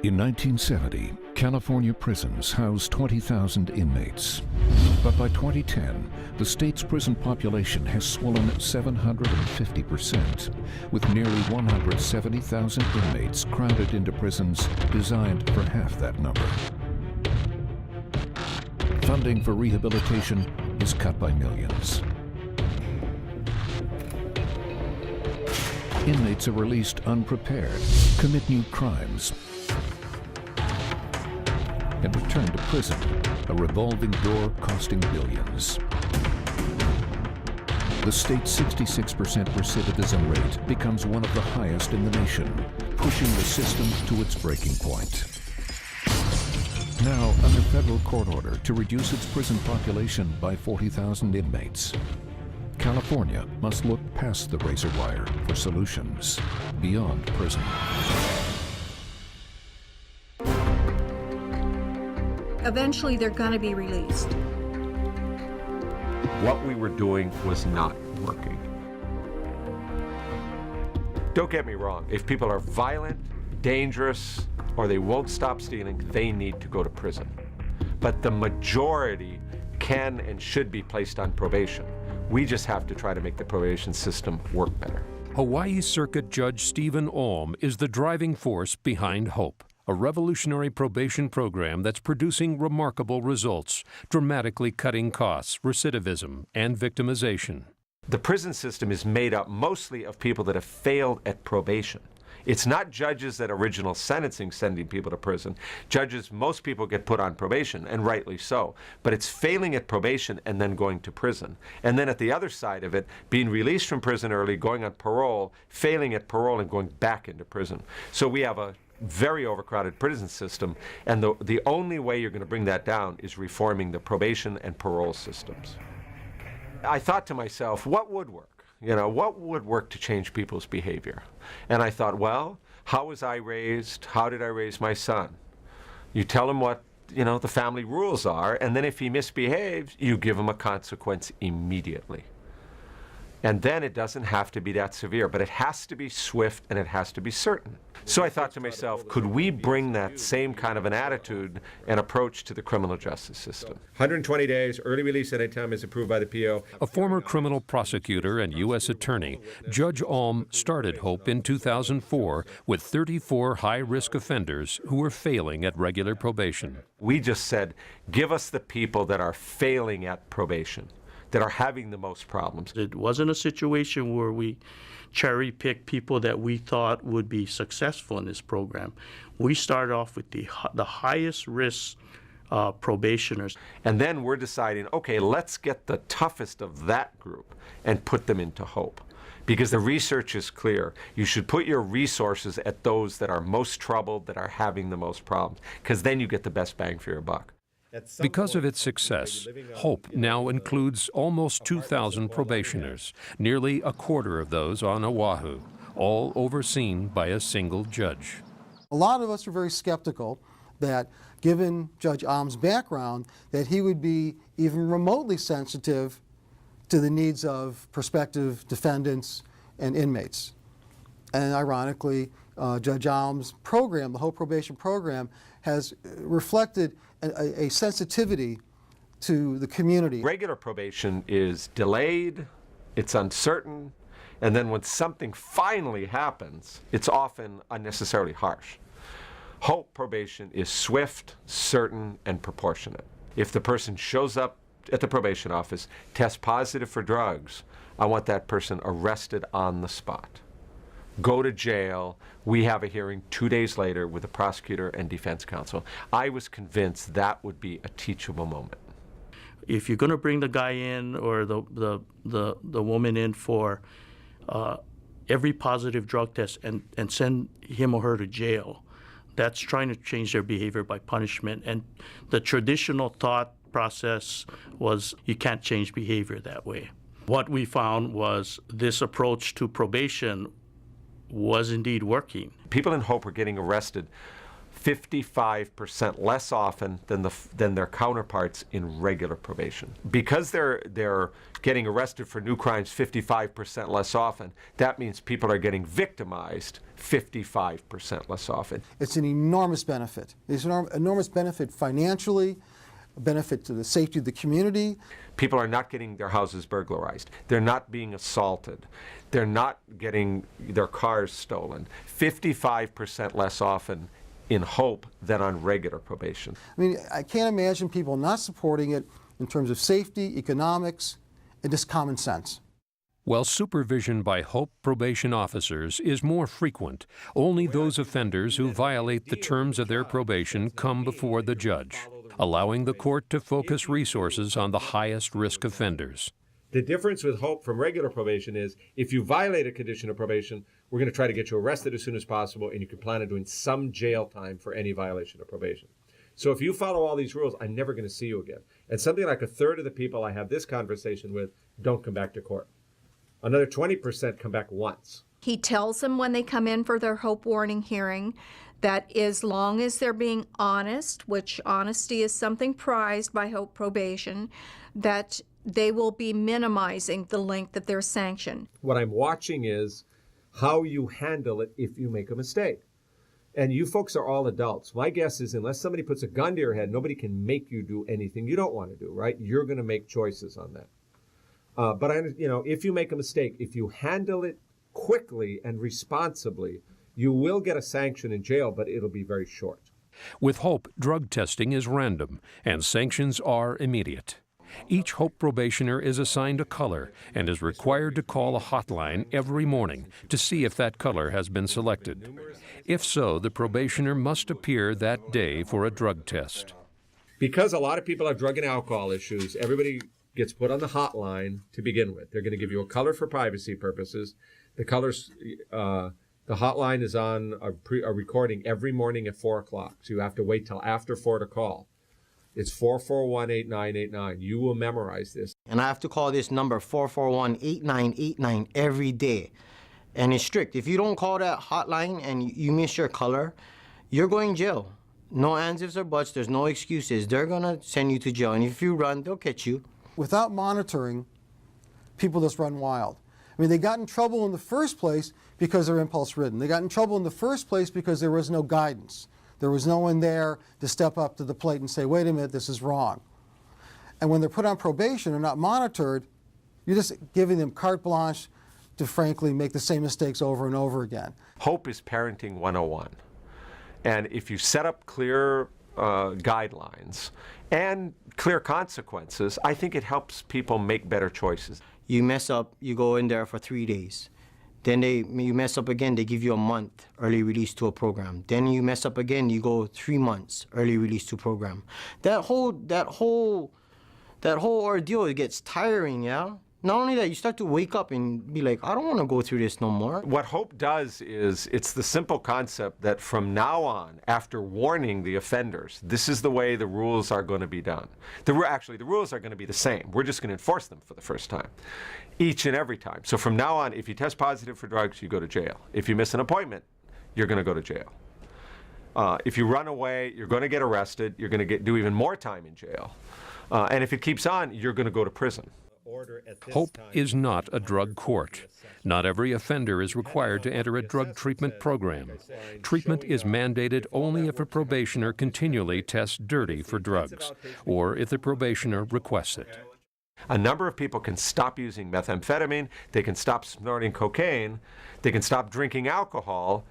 In 1970, California prisons housed 20,000 inmates. But by 2010, the state's prison population has swollen 750%, with nearly 170,000 inmates crowded into prisons designed for half that number. Funding for rehabilitation is cut by millions. Inmates are released unprepared, commit new crimes, and return to prison, a revolving door costing billions. The state's 66% recidivism rate becomes one of the highest in the nation, pushing the system to its breaking point. Now, under federal court order to reduce its prison population by 40,000 inmates, California must look past the razor wire for solutions beyond prison. Eventually, they're going to be released. What we were doing was not working. Don't get me wrong. If people are violent, dangerous, or they won't stop stealing, they need to go to prison. But the majority can and should be placed on probation. We just have to try to make the probation system work better. Hawaii Circuit Judge Stephen Alm is the driving force behind HOPE, a revolutionary probation program that's producing remarkable results, dramatically cutting costs, recidivism, and victimization. The prison system is made up mostly of people that have failed at probation. It's not judges that original sentencing sending people to prison. Judges, most people get put on probation, and rightly so. But it's failing at probation and then going to prison. And then at the other side of it, being released from prison early, going on parole, failing at parole, and going back into prison. So we have a very overcrowded prison system, and the only way you're going to bring that down is reforming the probation and parole systems. I thought to myself, what would work? You know, what would work to change people's behavior? And I thought, well, how was I raised? How did I raise my son? You tell him what, you know, the family rules are, and then if he misbehaves, you give him a consequence immediately. And then it doesn't have to be that severe, but it has to be swift and it has to be certain. So I thought to myself, could we bring that same kind of an attitude and approach to the criminal justice system? 120 days, early release anytime is approved by the PO. A former criminal prosecutor and U.S. attorney, Judge Alm started HOPE in 2004 with 34 high-risk offenders who were failing at regular probation. We just said, give us the people that are failing at probation, that are having the most problems. It wasn't a situation where we cherry-picked people that we thought would be successful in this program. We started off with the highest risk probationers. And then we're deciding, okay, let's get the toughest of that group and put them into HOPE. Because the research is clear. You should put your resources at those that are most troubled, that are having the most problems, because then you get the best bang for your buck. Because of its success, HOPE now includes almost 2,000 probationers, nearly a quarter of those on Oahu, all overseen by a single judge. A lot of us are very skeptical that, given Judge Alm's background, that he would be even remotely sensitive to the needs of prospective defendants and inmates. And ironically, Judge Alm's program, the HOPE probation program, has reflected a sensitivity to the community. Regular probation is delayed, it's uncertain, and then when something finally happens, it's often unnecessarily harsh. HOPE probation is swift, certain, and proportionate. If the person shows up at the probation office, tests positive for drugs, I want that person arrested on the spot. Go to jail. We have a hearing 2 days later with the prosecutor and defense counsel. I was convinced that would be a teachable moment. If you're going to bring the guy in or the woman in for every positive drug test and send him or her to jail, that's trying to change their behavior by punishment. And the traditional thought process was you can't change behavior that way. What we found was this approach to probation was indeed working. People in HOPE were getting arrested 55% less often than their counterparts in regular probation. Because they're getting arrested for new crimes 55% less often, that means people are getting victimized 55% less often. It's an enormous benefit. It's an enormous benefit financially, a benefit to the safety of the community. People are not getting their houses burglarized. They're not being assaulted. They're not getting their cars stolen. 55% less often in Hope than on regular probation. I mean, I can't imagine people not supporting it in terms of safety, economics, and just common sense. While supervision by Hope probation officers is more frequent, only those offenders who violate the terms of their probation come before the judge, allowing the court to focus resources on the highest risk offenders. The difference with Hope from regular probation is if you violate a condition of probation, we're going to try to get you arrested as soon as possible, and you can plan on doing some jail time for any violation of probation. So if you follow all these rules, I'm never going to see you again. And something like a third of the people I have this conversation with don't come back to court. Another 20% come back once. He tells them when they come in for their Hope warning hearing that as long as they're being honest, which honesty is something prized by Hope probation, that they will be minimizing the length of their sanction. What I'm watching is how you handle it if you make a mistake. And you folks are all adults. My guess is unless somebody puts a gun to your head, nobody can make you do anything you don't want to do, right? You're going to make choices on that. But if you make a mistake, if you handle it quickly and responsibly, you will get a sanction in jail, but it'll be very short. With Hope, drug testing is random, and sanctions are immediate. Each Hope probationer is assigned a color and is required to call a hotline every morning to see if that color has been selected. If so, the probationer must appear that day for a drug test. Because a lot of people have drug and alcohol issues, everybody gets put on the hotline to begin with. They're going to give you a color for privacy purposes. The colors, the hotline is on a recording every morning at 4 o'clock, so you have to wait till after 4 to call. It's 441-8989. You will memorize this. And I have to call this number 441-8989 every day. And it's strict. If you don't call that hotline and you miss your color, you're going to jail. No ands, ifs, or buts. There's no excuses. They're going to send you to jail. And if you run, they'll catch you. Without monitoring, people just run wild. I mean, they got in trouble in the first place because they're impulse-ridden. They got in trouble in the first place because there was no guidance. There was no one there to step up to the plate and say, wait a minute, this is wrong. And when they're put on probation and not monitored, you're just giving them carte blanche to, frankly, make the same mistakes over and over again. Hope is parenting 101. And if you set up clear guidelines and clear consequences, I think it helps people make better choices. You mess up, you go in there for 3 days. Then you mess up again, they give you a month early release to a program. Then you mess up again, you go 3 months early release to program. That whole ordeal, it gets tiring, yeah? Not only that, you start to wake up and be like, I don't want to go through this no more. What Hope does is, it's the simple concept that from now on, after warning the offenders, this is the way the rules are going to be done. Actually, the rules are going to be the same. We're just going to enforce them for the first time, each and every time. So from now on, if you test positive for drugs, you go to jail. If you miss an appointment, you're going to go to jail. If you run away, you're going to get arrested. You're going to do even more time in jail. And if it keeps on, you're going to go to prison. Hope is not a drug court. Not every offender is required to enter a drug treatment program. Treatment is mandated only if a probationer continually tests dirty for drugs, or if the probationer requests it. A number of people can stop using methamphetamine, they can stop snorting cocaine, they can stop drinking alcohol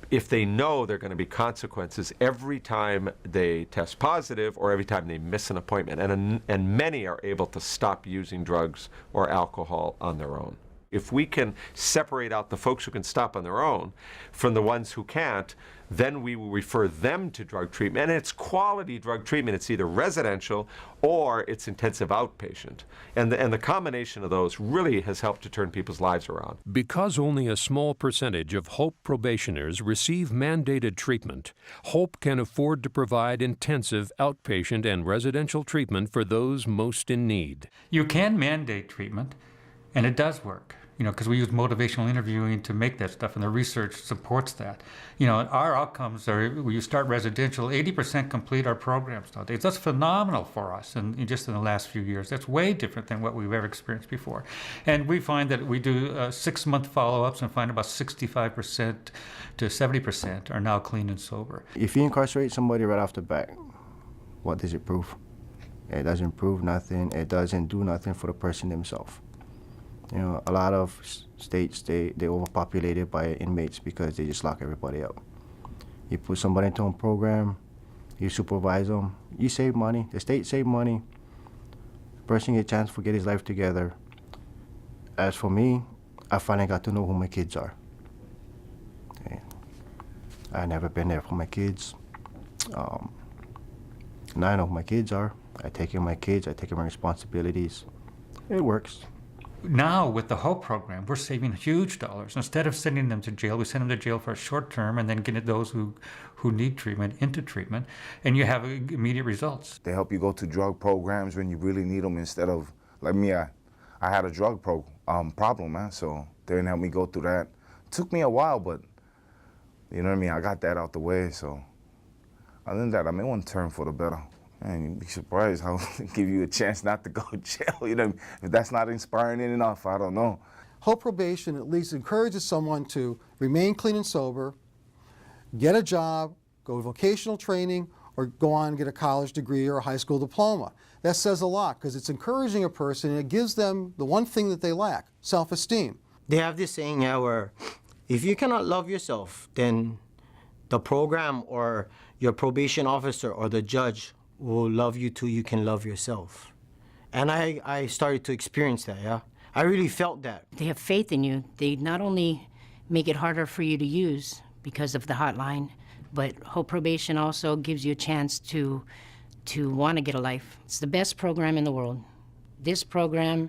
if they know there are going to be consequences every time they test positive or every time they miss an appointment. And many are able to stop using drugs or alcohol on their own. If we can separate out the folks who can stop on their own from the ones who can't, then we will refer them to drug treatment. And it's quality drug treatment. It's either residential or it's intensive outpatient. And the combination of those really has helped to turn people's lives around. Because only a small percentage of Hope probationers receive mandated treatment, Hope can afford to provide intensive outpatient and residential treatment for those most in need. You can mandate treatment, and it does work. because we use motivational interviewing to make that stuff, and the research supports that. Our outcomes are, when you start residential, 80% complete our programs nowadays. That's phenomenal for us, and just in the last few years. That's way different than what we've ever experienced before. And we find that we do 6-month follow-ups and find about 65% to 70% are now clean and sober. If you incarcerate somebody right off the bat, what does it prove? It doesn't prove nothing. It doesn't do nothing for the person themselves. A lot of states, they overpopulated by inmates because they just lock everybody up. You put somebody into a program, you supervise them, you save money, the state save money, the person get a chance to get his life together. As for me, I finally got to know who my kids are. Okay. I never been there for my kids. Now I know who my kids are. I take care of my kids, I take care of my responsibilities. It works. Now, with the HOPE program, we're saving huge dollars. Instead of sending them to jail, we send them to jail for a short term and then get those who need treatment into treatment, and you have immediate results. They help you go to drug programs when you really need them instead of, like me, I had a drug problem, man, so they didn't help me go through that. It took me a while, but you know what I mean? I got that out the way, so other than that, I made one turn for the better. Man, you'd be surprised how they give you a chance not to go to jail. If that's not inspiring enough, I don't know. Hope probation at least encourages someone to remain clean and sober, get a job, go to vocational training, or go on and get a college degree or a high school diploma. That says a lot because it's encouraging a person and it gives them the one thing that they lack, self-esteem. They have this saying where if you cannot love yourself, then the program or your probation officer or the judge will love you till you can love yourself. And I started to experience that, yeah. I really felt that. They have faith in you. They not only make it harder for you to use because of the hotline, but Hope Probation also gives you a chance to want to get a life. It's the best program in the world. This program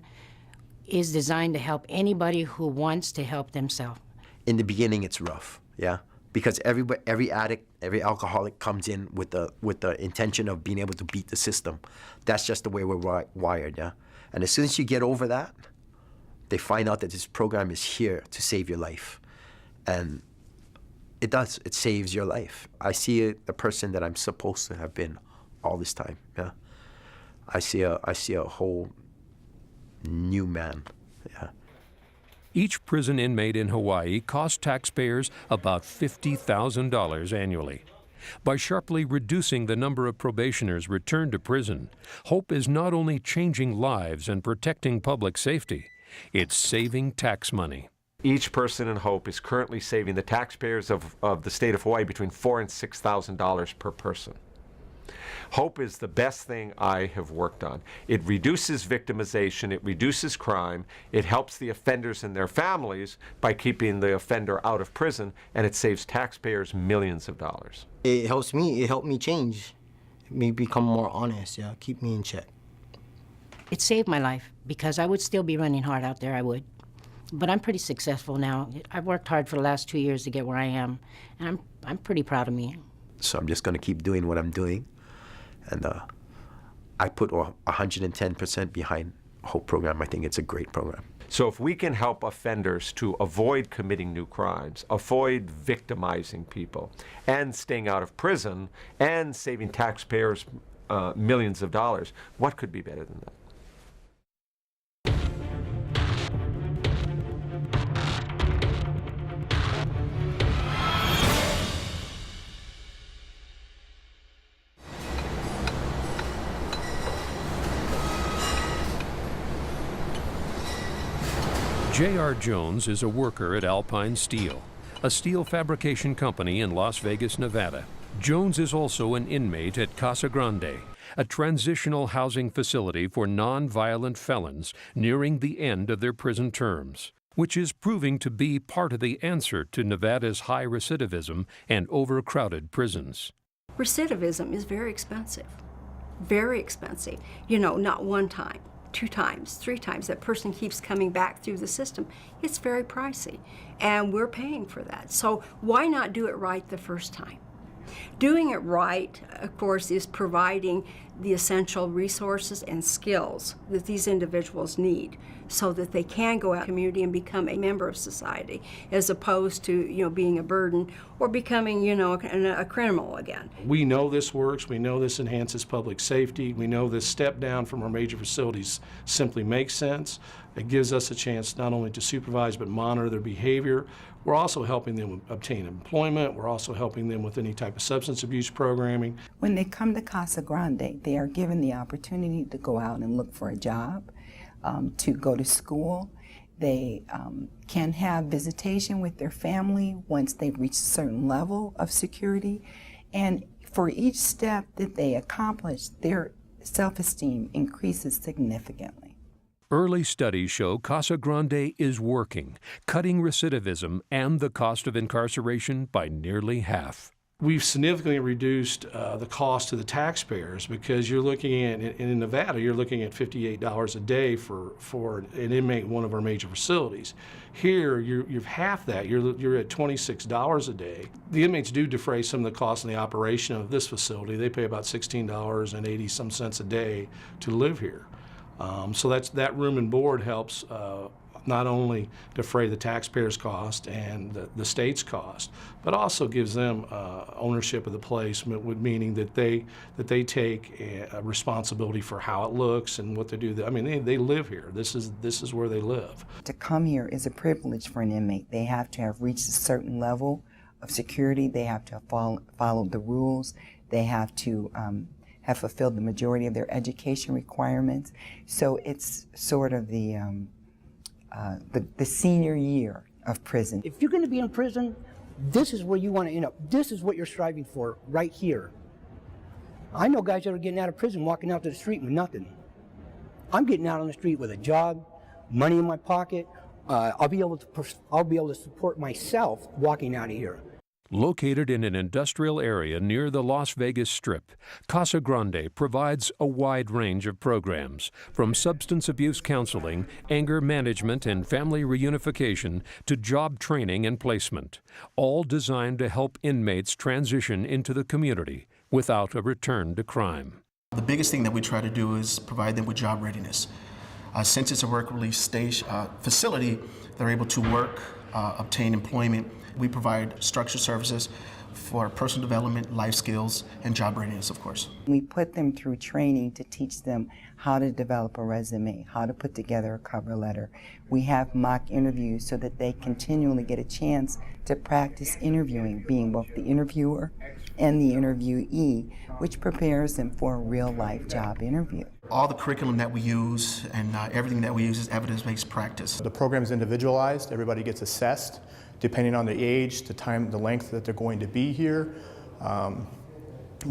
is designed to help anybody who wants to help themselves. In the beginning, it's rough, yeah? Because every addict, every alcoholic comes in with the intention of being able to beat the system. That's just the way we're wired, yeah? And as soon as you get over that, they find out that this program is here to save your life. And it does. It saves your life. I see the person that I'm supposed to have been all this time, yeah? I see a whole new man, yeah? Each prison inmate in Hawaii costs taxpayers about $50,000 annually. By sharply reducing the number of probationers returned to prison, Hope is not only changing lives and protecting public safety, it's saving tax money. Each person in HOPE is currently saving the taxpayers of the state of Hawaii between $4,000 and $6,000 per person. HOPE is the best thing I have worked on. It reduces victimization, it reduces crime, it helps the offenders and their families by keeping the offender out of prison, and it saves taxpayers millions of dollars. It helps me, it helped me change, me become more honest, yeah, keep me in check. It saved my life because I would still be running hard out there, I would. But I'm pretty successful now. I've worked hard for the last 2 years to get where I am, and I'm pretty proud of me. So I'm just going to keep doing what I'm doing. And I put 110% behind the whole program. I think it's a great program. So if we can help offenders to avoid committing new crimes, avoid victimizing people, and staying out of prison, and saving taxpayers millions of dollars, what could be better than that? J.R. Jones is a worker at Alpine Steel, a steel fabrication company in Las Vegas, Nevada. Jones is also an inmate at Casa Grande, a transitional housing facility for non-violent felons nearing the end of their prison terms, which is proving to be part of the answer to Nevada's high recidivism and overcrowded prisons. Recidivism is very expensive, very expensive. You know, not one time, 2 times, 3 times. That person keeps coming back through the system. It's very pricey, and we're paying for that. So why not do it right the first time? Doing it right, of course, is providing the essential resources and skills that these individuals need so that they can go out in the community and become a member of society, as opposed to, you know, being a burden or becoming, you know, a criminal again. We know this works. We know this enhances public safety. We know this step down from our major facilities simply makes sense. It gives us a chance not only to supervise but monitor their behavior. We're also helping them obtain employment. We're also helping them with any type of substance abuse programming. When they come to Casa Grande, they are given the opportunity to go out and look for a job, to go to school. They can have visitation with their family once they've reached a certain level of security. And for each step that they accomplish, their self-esteem increases significantly. Early studies show Casa Grande is working, cutting recidivism and the cost of incarceration by nearly half. We've significantly reduced the cost to the taxpayers, because you're looking at, in Nevada, you're looking at $58 a day for an inmate in one of our major facilities. Here, you've half that. You're at $26 a day. The inmates do defray some of the costs in the operation of this facility. They pay about $16.80 some a day to live here. So that room and board helps not only defray the taxpayers' cost and the state's cost, but also gives them ownership of the place, meaning that they take a responsibility for how it looks and what they do. I mean, they live here. This is where they live. To come here is a privilege for an inmate. They have to have reached a certain level of security. They have to have followed the rules. They have to have fulfilled the majority of their education requirements. So it's sort of the senior year of prison. If you're going to be in prison, this is where you want to end up. This is what you're striving for right here. I know guys that are getting out of prison walking out to the street with nothing. I'm getting out on the street with a job, money in my pocket. I'll be able to support myself walking out of here. Located in an industrial area near the Las Vegas Strip, Casa Grande provides a wide range of programs, from substance abuse counseling, anger management, and family reunification to job training and placement, all designed to help inmates transition into the community without a return to crime. The biggest thing that we try to do is provide them with job readiness. Since it's a work-release stage facility, they're able to work, obtain employment. We provide structured services for personal development, life skills, and job readiness, of course. We put them through training to teach them how to develop a resume, how to put together a cover letter. We have mock interviews so that they continually get a chance to practice interviewing, being both the interviewer and the interviewee, which prepares them for a real-life job interview. All the curriculum that we use and everything that we use is evidence-based practice. The program is individualized. Everybody gets assessed depending on the age, the time, the length that they're going to be here.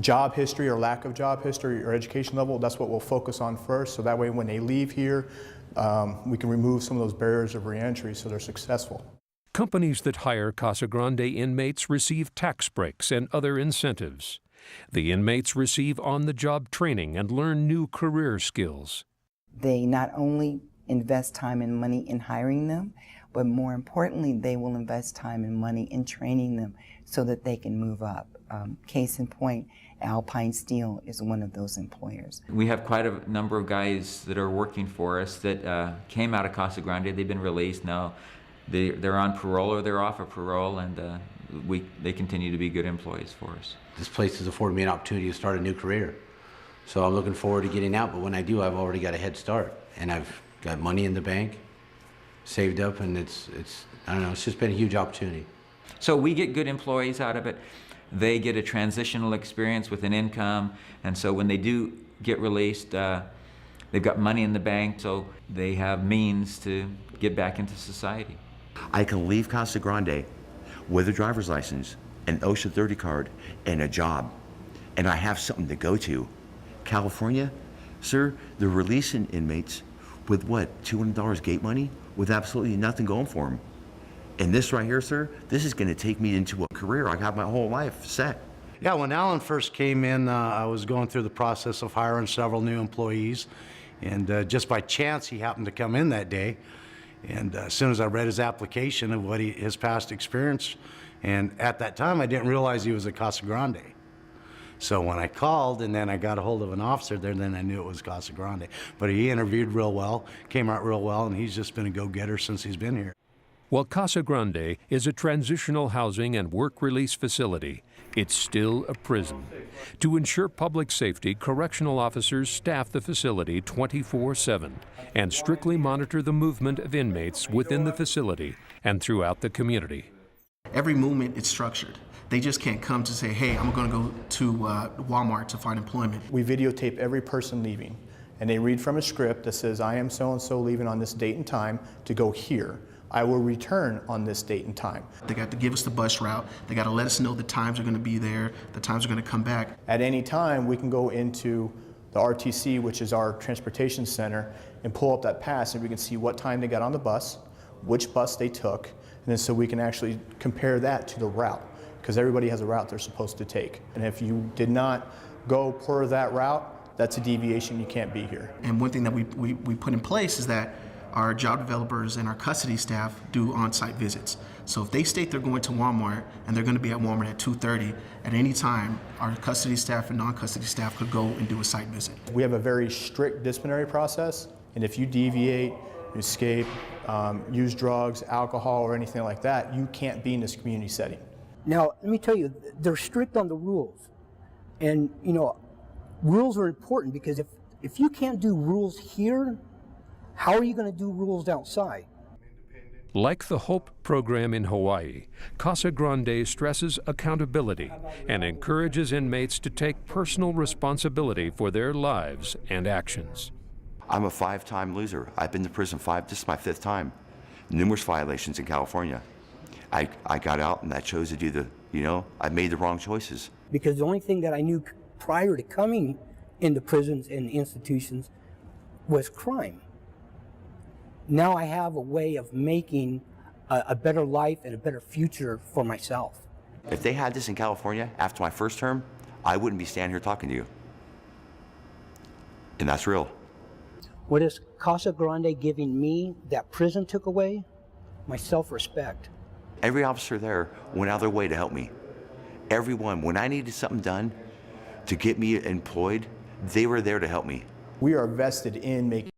Job history or lack of job history or education level, that's what we'll focus on first, so that way when they leave here, we can remove some of those barriers of reentry so they're successful. Companies that hire Casa Grande inmates receive tax breaks and other incentives. The inmates receive on-the-job training and learn new career skills. They not only invest time and money in hiring them, but more importantly, they will invest time and money in training them so that they can move up. Case in point, Alpine Steel is one of those employers. We have quite a number of guys that are working for us that came out of Casa Grande. They've been released now. They're on parole or they're off of parole, and they continue to be good employees for us. This place has afforded me an opportunity to start a new career. So I'm looking forward to getting out, but when I do, I've already got a head start. And I've got money in the bank, saved up, and it's I don't know, it's just been a huge opportunity. So we get good employees out of it. They get a transitional experience with an income, and so when they do get released, they've got money in the bank, so they have means to get back into society. I can leave Casa Grande with a driver's license, an OSHA 30 card, and a job, and I have something to go to. California, sir, they're releasing inmates with what, $200 gate money, with absolutely nothing going for them. And this right here, sir, this is going to take me into a career I have my whole life set. Yeah, when Alan first came in, I was going through the process of hiring several new employees, and just by chance he happened to come in that day. And as soon as I read his application of what his past experience, and at that time I didn't realize he was at Casa Grande. So when I called and then I got a hold of an officer there, then I knew it was Casa Grande. But he interviewed real well, came out real well, and he's just been a go-getter since he's been here. While Casa Grande is a transitional housing and work release facility, it's still a prison. To ensure public safety, correctional officers staff the facility 24/7 and strictly monitor the movement of inmates within the facility and throughout the community. Every movement is structured. They just can't come to say, hey, I'm going to go to Walmart to find employment. We videotape every person leaving, and they read from a script that says, I am so-and-so leaving on this date and time to go here. I will return on this date and time. They got to give us the bus route. They got to let us know the times are going to be there, the times are going to come back. At any time, we can go into the RTC, which is our transportation center, and pull up that pass, and we can see what time they got on the bus, which bus they took, and then so we can actually compare that to the route, because everybody has a route they're supposed to take. And if you did not go per that route, that's a deviation, you can't be here. And one thing that we put in place is that our job developers and our custody staff do on-site visits. So if they state they're going to Walmart and they're going to be at Walmart at 2:30, at any time, our custody staff and non-custody staff could go and do a site visit. We have a very strict disciplinary process, and if you deviate, escape, use drugs, alcohol, or anything like that, you can't be in this community setting. Now, let me tell you, they're strict on the rules. And, you know, rules are important because if you can't do rules here, how are you going to do rules outside? Like the HOPE program in Hawaii, Casa Grande stresses accountability and encourages inmates to take personal responsibility for their lives and actions. I'm a 5-time loser. I've been to prison this is my 5th time. Numerous violations in California. I got out and I chose to do I made the wrong choices. Because the only thing that I knew prior to coming into prisons and institutions was crime. Now I have a way of making a better life and a better future for myself. If they had this in California after my first term, I wouldn't be standing here talking to you. And that's real. What is Casa Grande giving me that prison took away? My self-respect. Every officer there went out of their way to help me. Everyone, when I needed something done to get me employed, they were there to help me. We are vested in making